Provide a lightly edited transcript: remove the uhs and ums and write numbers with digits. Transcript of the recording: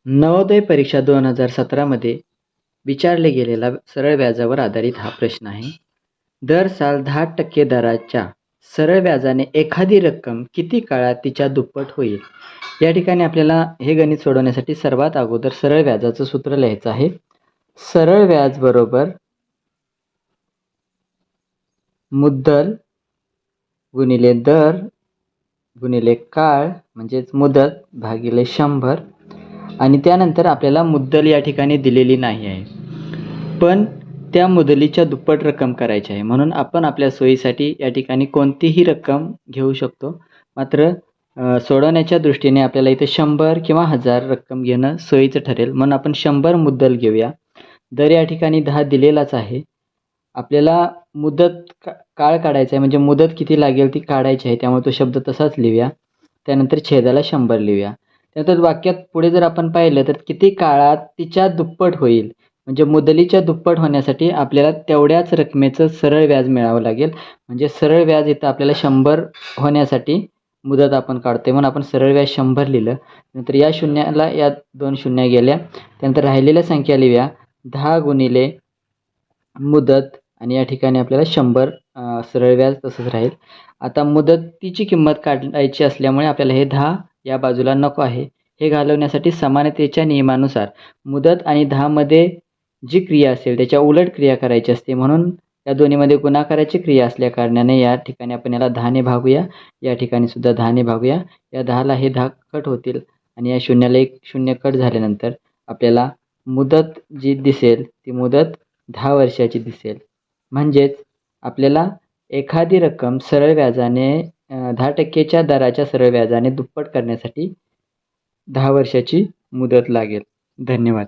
नवोदय परीक्षा 2017 मध्ये विचारले गेलेला सरळ व्याजावर आधारित हा प्रश्न आहे. दर साल 10% दराच्या सरळ व्याजाने एखादी रक्कम किती काळात तिच्या दुप्पट होईल? या ठिकाणी आपल्याला हे गणित सोडवण्यासाठी सर्वात अगोदर सरळ व्याजाचं सूत्र लिहायचं आहे. सरळ व्याज बरोबर मुद्दल गुणिले दर गुणिले काळ म्हणजेच मुदत भागिले 100 आणि त्यानंतर आपल्याला मुद्दल या ठिकाणी दिलेली नाही आहे, पण त्या मुदलीच्या दुप्पट रक्कम करायची आहे. म्हणून आपण आपल्या सोयीसाठी या ठिकाणी कोणतीही रक्कम घेऊ शकतो. मात्र सोडवण्याच्या दृष्टीने आपल्याला इथे 100 किंवा 1000 रक्कम घेणं सोयीचं ठरेल. म्हणून आपण 100 मुद्दल घेऊया. दर या ठिकाणी 10 दिलेलाच आहे. आपल्याला मुदत काळ काढायचा आहे, म्हणजे मुदत किती लागेल ती काढायची आहे. त्यामुळे तो शब्द तसाच लिहूया. त्यानंतर छेदाला 100 लिहूया. त्यानंतर वाक्यात पुढे जर आपण पाहिलं तर किती काळात तिच्या दुप्पट होईल, म्हणजे मुदलीच्या दुप्पट होण्यासाठी आपल्याला तेवढ्याच रकमेचं सरळ व्याज मिळावं लागेल. म्हणजे सरळ व्याज इथं आपल्याला 100 होण्यासाठी मुदत आपण काढतोय म्हणून आपण सरळ व्याज 100 लिहिलं. नंतर या शून्याला या 2 शून्य गेल्या. त्यानंतर राहिलेल्या संख्या लिहूया. 10 गुणिले मुदत आणि या ठिकाणी आपल्याला 100 सरळ व्याज तसंच राहील. आता मुदतीची किंमत काढायची असल्यामुळे आपल्याला हे 10 या बाजूला नको आहे. हे घालवण्यासाठी समानतेच्या नियमानुसार मुदत आणि 10 मध्ये जी क्रिया असेल त्याच्या उलट क्रिया करायची असते. म्हणून या दोन्हीमध्ये गुणाकाराची क्रिया असल्या कारणाने या ठिकाणी आपण याला 10 ने भागूया. या ठिकाणी सुद्धा 10 ने भागूया. या 10ला हे 10 कट होतील आणि या शून्याला एक शून्य कट झाल्यानंतर आपल्याला मुदत जी दिसेल ती मुदत 10 वर्षाची दिसेल. म्हणजेच आपल्याला एखादी रक्कम सरळ व्याजाने 10%च्या दराच्या सरळ व्याजाने दुप्पट करण्यासाठी 10 वर्षाची मुदत लागेल. धन्यवाद.